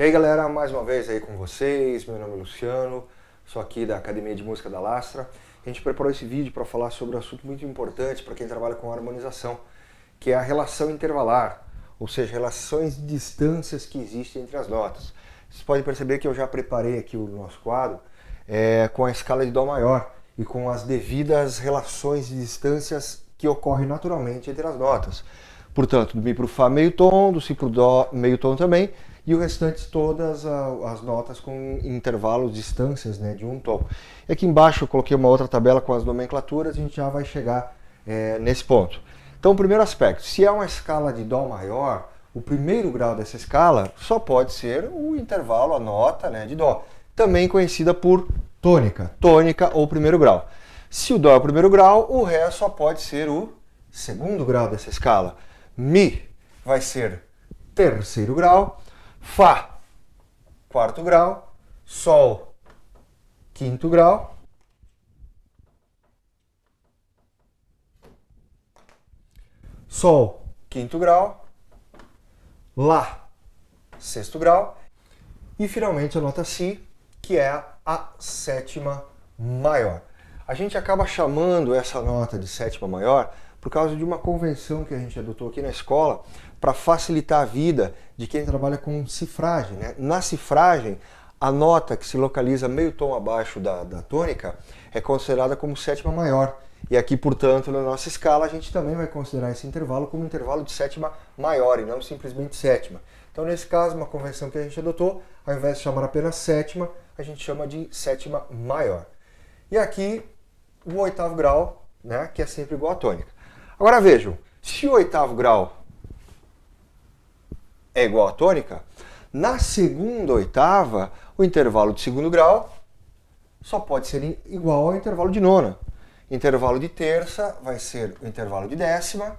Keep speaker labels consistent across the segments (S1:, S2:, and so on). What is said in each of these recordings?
S1: aí galera, mais uma vez aí com vocês, meu nome é Luciano, sou aqui da Academia de Música da Lastra. A gente preparou esse vídeo para falar sobre um assunto muito importante para quem trabalha com harmonização, que é a relação intervalar, ou seja, relações de distâncias que existem entre as notas. Vocês podem perceber que eu já preparei aqui o nosso quadro com a escala de Dó maior e com as devidas relações de distâncias que ocorrem naturalmente entre as notas. Portanto, do Mi para o Fá meio tom, do Si para o Dó meio tom também, e o restante todas as notas com intervalos, distâncias, né, de um tom. E aqui embaixo eu coloquei uma outra tabela com as nomenclaturas, a gente já vai chegar nesse ponto. Então, o primeiro aspecto, se é uma escala de Dó maior, o primeiro grau dessa escala só pode ser o intervalo, a nota, né, de Dó, também conhecida por tônica, tônica ou primeiro grau. Se o Dó é o primeiro grau, o Ré só pode ser o segundo grau dessa escala. Mi vai ser terceiro grau, Fá, quarto grau, Sol, quinto grau, Sol, quinto grau, Lá, sexto grau, e finalmente a nota Si, que é a sétima maior. A gente acaba chamando essa nota de sétima maior por causa de uma convenção que a gente adotou aqui na escola para facilitar a vida de quem trabalha com cifragem, né? Na cifragem, a nota que se localiza meio tom abaixo da tônica é considerada como sétima maior. E aqui, portanto, na nossa escala, a gente também vai considerar esse intervalo como intervalo de sétima maior e não simplesmente sétima. Então, nesse caso, uma convenção que a gente adotou, ao invés de chamar apenas sétima, a gente chama de sétima maior. E aqui, o oitavo grau, né, que é sempre igual à tônica. Agora vejam, se o oitavo grau é igual à tônica, na segunda oitava, o intervalo de segundo grau só pode ser igual ao intervalo de nona. Intervalo de terça vai ser o intervalo de décima,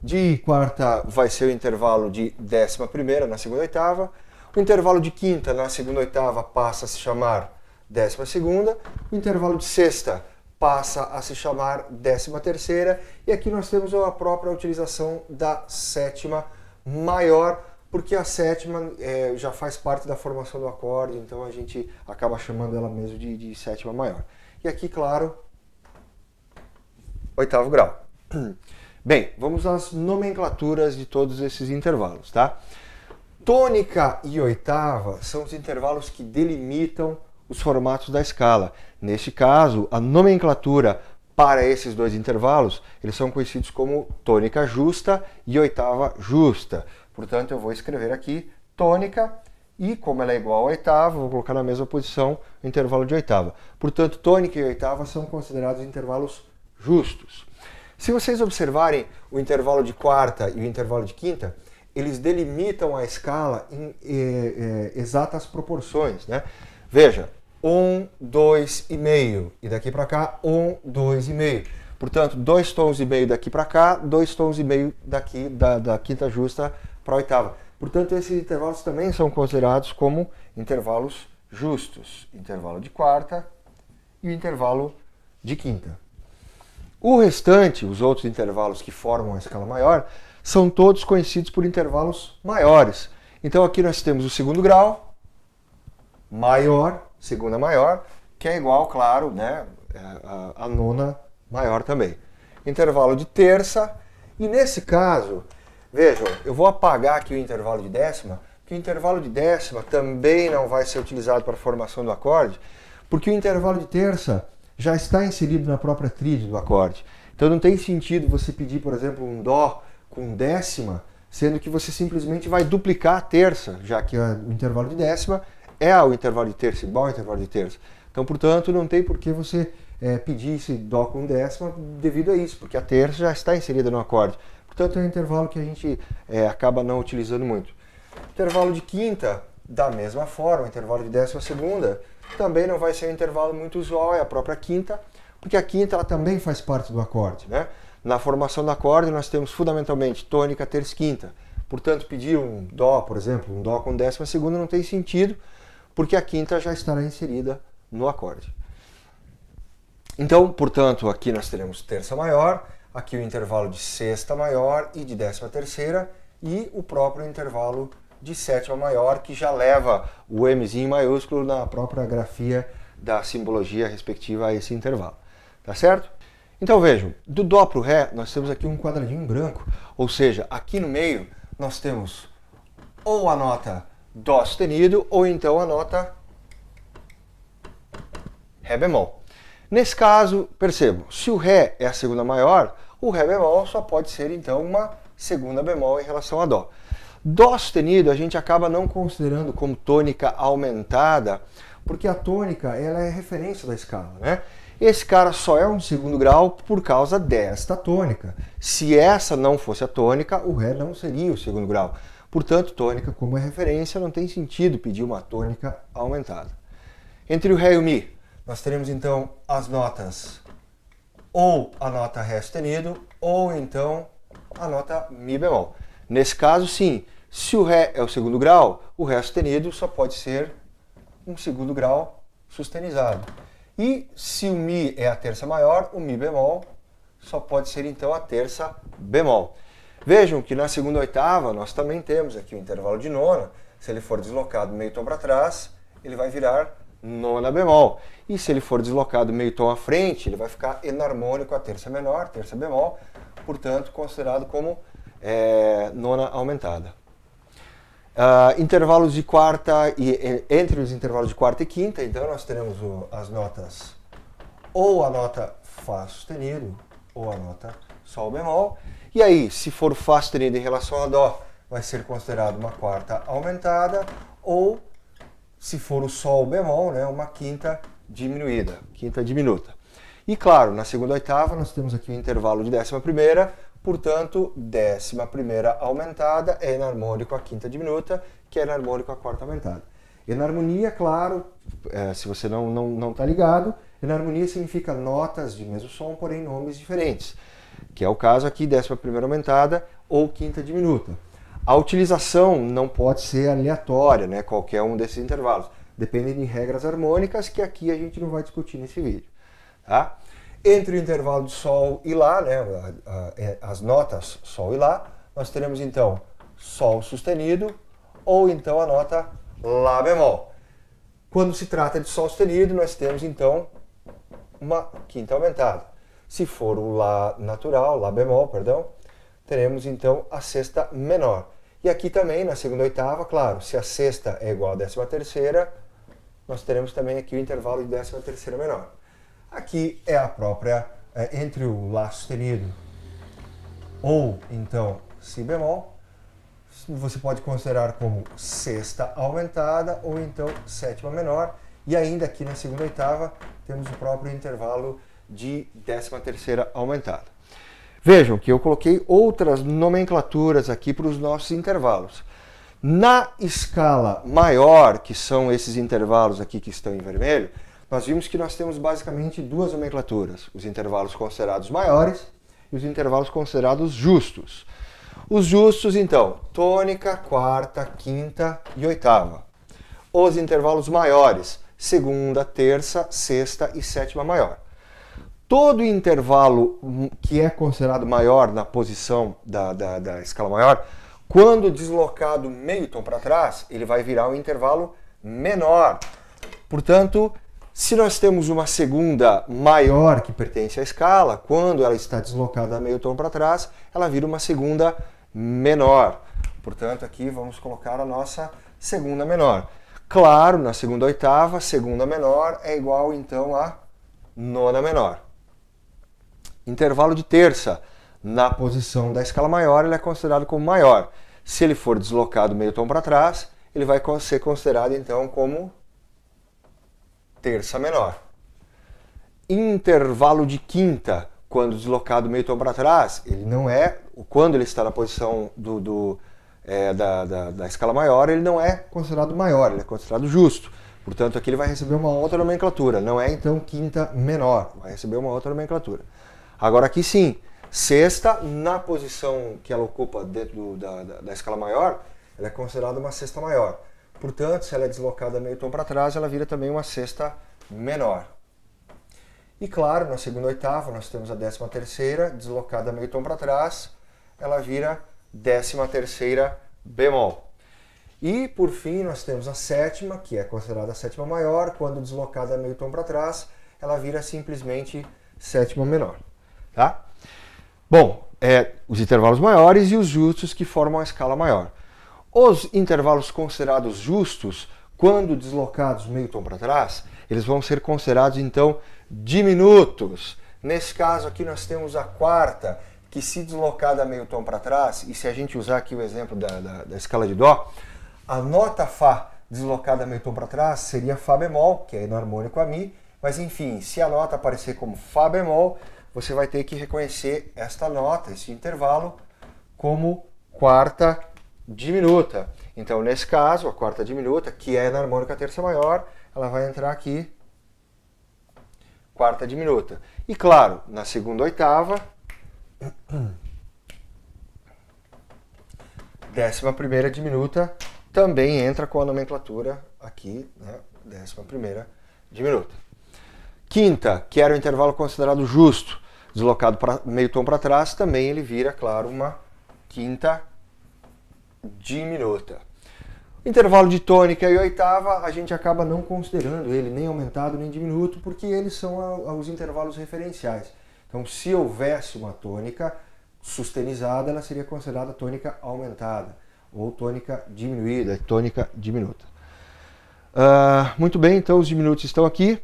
S1: de quarta vai ser o intervalo de décima primeira na segunda oitava, o intervalo de quinta na segunda oitava passa a se chamar décima segunda, o intervalo de sexta passa a se chamar décima terceira, e aqui nós temos a própria utilização da sétima maior, porque a sétima já faz parte da formação do acorde, então a gente acaba chamando ela mesmo de sétima maior. E aqui, claro, oitavo grau. Bem, vamos às nomenclaturas de todos esses intervalos, tá? Tônica e oitava são os intervalos que delimitam os formatos da escala. Neste caso, a nomenclatura para esses dois intervalos, eles são conhecidos como tônica justa e oitava justa. Portanto, eu vou escrever aqui tônica e, como ela é igual a oitava, vou colocar na mesma posição o intervalo de oitava. Portanto, tônica e oitava são considerados intervalos justos. Se vocês observarem o intervalo de quarta e o intervalo de quinta, eles delimitam a escala em exatas proporções, né? Veja, 1, 2,5, e daqui para cá 1, 2,5. Portanto, 2 tons e meio daqui para cá, 2 tons e meio daqui da quinta justa para a oitava. Portanto, esses intervalos também são considerados como intervalos justos. Intervalo de quarta e o intervalo de quinta. O restante, os outros intervalos que formam a escala maior, são todos conhecidos por intervalos maiores. Então aqui nós temos o segundo grau, maior, segunda maior, que é igual, claro, né, a nona maior também. Intervalo de terça, e nesse caso, vejam, eu vou apagar aqui o intervalo de décima, porque o intervalo de décima também não vai ser utilizado para a formação do acorde, porque o intervalo de terça já está inserido na própria tríade do acorde. Então não tem sentido você pedir, por exemplo, um Dó com décima, sendo que você simplesmente vai duplicar a terça, já que o intervalo de décima é o intervalo de terça, igual ao intervalo de terça. Então, portanto, não tem por que você pedir esse Dó com décima devido a isso, porque a terça já está inserida no acorde. Portanto, é um intervalo que a gente acaba não utilizando muito. Intervalo de quinta, da mesma forma, intervalo de décima segunda, também não vai ser um intervalo muito usual, é a própria quinta, porque a quinta ela também faz parte do acorde, né? Na formação do acorde nós temos fundamentalmente tônica, terça e quinta. Portanto, pedir um Dó, por exemplo, um Dó com décima segunda não tem sentido, porque a quinta já estará inserida no acorde. Então, portanto, aqui nós teremos terça maior, aqui o intervalo de sexta maior e de décima terceira, e o próprio intervalo de sétima maior, que já leva o Mzinho maiúsculo na própria grafia da simbologia respectiva a esse intervalo. Tá certo? Então vejam, do Dó para o Ré, nós temos aqui um quadradinho em branco, ou seja, aqui no meio nós temos ou a nota Dó sustenido, ou então a nota Ré bemol. Nesse caso, percebam, se o Ré é a segunda maior, o Ré bemol só pode ser então uma segunda bemol em relação a Dó. Dó sustenido a gente acaba não considerando como tônica aumentada, porque a tônica ela é referência da escala, né? Esse cara só é um segundo grau por causa desta tônica. Se essa não fosse a tônica, o Ré não seria o segundo grau. Portanto, tônica como é referência, não tem sentido pedir uma tônica aumentada. Entre o Ré e o Mi, nós teremos então as notas ou a nota Ré sustenido, ou então a nota Mi bemol. Nesse caso, sim, se o Ré é o segundo grau, o Ré sustenido só pode ser um segundo grau sustenizado. E se o Mi é a terça maior, o Mi bemol só pode ser então a terça bemol. Vejam que na segunda oitava nós também temos aqui o intervalo de nona. Se ele for deslocado meio tom para trás, ele vai virar nona bemol. E se ele for deslocado meio tom à frente, ele vai ficar enarmônico a terça menor, terça bemol, portanto considerado como nona aumentada. Intervalos de quarta e entre os intervalos de quarta e quinta, então nós teremos as notas ou a nota Fá sustenido ou a nota Sol bemol. E aí, se for Fá sustenido em relação a Dó, vai ser considerado uma quarta aumentada, ou se for o Sol bemol, né, uma quinta diminuída, quinta diminuta. E claro, na segunda oitava nós temos aqui o intervalo de décima primeira. Portanto, décima primeira aumentada é enarmônico a quinta diminuta, que é enarmônico a quarta aumentada. Enarmonia, claro, se você não está ligado, enarmonia significa notas de mesmo som, porém nomes diferentes, que é o caso aqui, décima primeira aumentada ou quinta diminuta. A utilização não pode ser aleatória, né, qualquer um desses intervalos. Dependem de regras harmônicas que aqui a gente não vai discutir nesse vídeo. Tá? Entre o intervalo de Sol e Lá, né, as notas Sol e Lá, nós teremos então Sol sustenido ou então a nota Lá bemol. Quando se trata de Sol sustenido, nós temos então uma quinta aumentada. Se for o Lá natural, Lá bemol, perdão, teremos então a sexta menor. E aqui também, na segunda oitava, claro, se a sexta é igual a décima terceira, nós teremos também aqui o intervalo de décima terceira menor. Aqui é a própria, entre o Lá sustenido ou então Si bemol, você pode considerar como sexta aumentada ou então sétima menor. E ainda aqui na segunda oitava temos o próprio intervalo de décima terceira aumentada. Vejam que eu coloquei outras nomenclaturas aqui para os nossos intervalos. Na escala maior, que são esses intervalos aqui que estão em vermelho, nós vimos que nós temos basicamente duas nomenclaturas, os intervalos considerados maiores e os intervalos considerados justos. Os justos, então, tônica, quarta, quinta e oitava. Os intervalos maiores, segunda, terça, sexta e sétima maior. Todo intervalo que é considerado maior na posição da escala maior, quando deslocado meio tom para trás, ele vai virar um intervalo menor. Portanto, se nós temos uma segunda maior que pertence à escala, quando ela está deslocada meio tom para trás, ela vira uma segunda menor. Portanto, aqui vamos colocar a nossa segunda menor. Claro, na segunda oitava, segunda menor é igual então a nona menor. Intervalo de terça, na posição da escala maior, ele é considerado como maior. Se ele for deslocado meio tom para trás, ele vai ser considerado então como terça menor. Intervalo de quinta, quando deslocado meio tom para trás, ele não é, quando ele está na posição da escala maior, ele não é considerado maior, ele é considerado justo. Portanto, aqui ele vai receber uma outra nomenclatura, não é então quinta menor, vai receber uma outra nomenclatura. Agora aqui sim, sexta, na posição que ela ocupa dentro da escala maior, ela é considerada uma sexta maior. Portanto, se ela é deslocada meio tom para trás, ela vira também uma sexta menor. E claro, na segunda oitava, nós temos a décima terceira, deslocada meio tom para trás, ela vira décima terceira bemol. E, por fim, nós temos a sétima, que é considerada a sétima maior. Quando deslocada meio tom para trás, ela vira simplesmente sétima menor. Tá? Bom, os intervalos maiores e os justos que formam a escala maior. Os intervalos considerados justos, quando deslocados meio tom para trás, eles vão ser considerados, então, diminutos. Nesse caso aqui nós temos a quarta, que se deslocada meio tom para trás, e se a gente usar aqui o exemplo da escala de Dó, a nota Fá deslocada meio tom para trás seria Fá bemol, que é enarmônico a Mi, mas enfim, se a nota aparecer como Fá bemol, você vai ter que reconhecer esta nota, esse intervalo, como quarta diminuta. Então, nesse caso, a quarta diminuta, que é enarmônica terça maior, ela vai entrar aqui, quarta diminuta. E claro, na segunda oitava, 11ª diminuta também entra com a nomenclatura aqui, né? 11ª diminuta. Quinta, que era o intervalo considerado justo, deslocado para meio tom para trás, também ele vira, claro, uma quinta diminuta. Intervalo de tônica e oitava, a gente acaba não considerando ele nem aumentado nem diminuto, porque eles são os intervalos referenciais. Então, se houvesse uma tônica sustenizada, ela seria considerada tônica aumentada, ou tônica diminuída, tônica diminuta. Muito bem, então os diminutos estão aqui.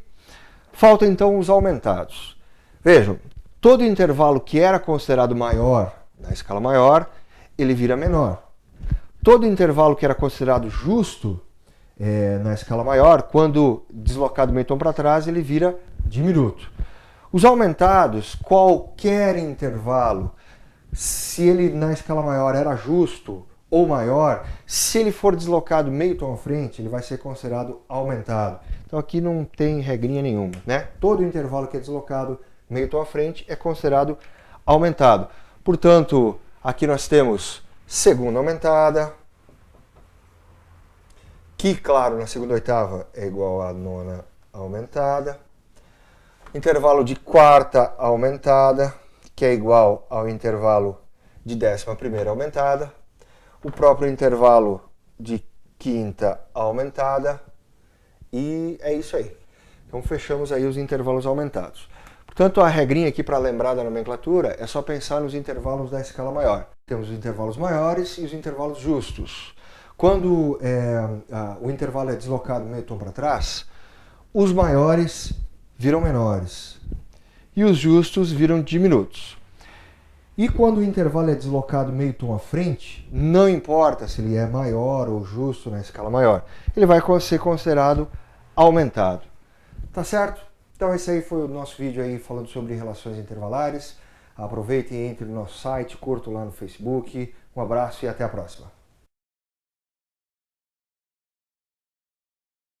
S1: Faltam então os aumentados. Vejam, todo intervalo que era considerado maior na escala maior, ele vira menor. Todo intervalo que era considerado justo na escala maior, quando deslocado meio tom para trás, ele vira diminuto. Os aumentados, qualquer intervalo, se ele na escala maior era justo ou maior, se ele for deslocado meio tom à frente, ele vai ser considerado aumentado. Então aqui não tem regrinha nenhuma, né? Todo intervalo que é deslocado meio tom à frente é considerado aumentado. Portanto, aqui nós temos segunda aumentada, que, claro, na segunda oitava é igual à nona aumentada. Intervalo de quarta aumentada, que é igual ao intervalo de 11ª aumentada. O próprio intervalo de quinta aumentada. E é isso aí. Então fechamos aí os intervalos aumentados. Portanto, a regrinha aqui para lembrar da nomenclatura é só pensar nos intervalos da escala maior. Temos os intervalos maiores e os intervalos justos. Quando o intervalo é deslocado meio tom para trás, os maiores viram menores e os justos viram diminutos. E quando o intervalo é deslocado meio tom à frente, não importa se ele é maior ou justo na escala maior, ele vai ser considerado aumentado. Tá certo? Então esse aí foi o nosso vídeo aí falando sobre relações intervalares. Aproveitem e entre no nosso site, curtam lá no Facebook. Um abraço e até a próxima.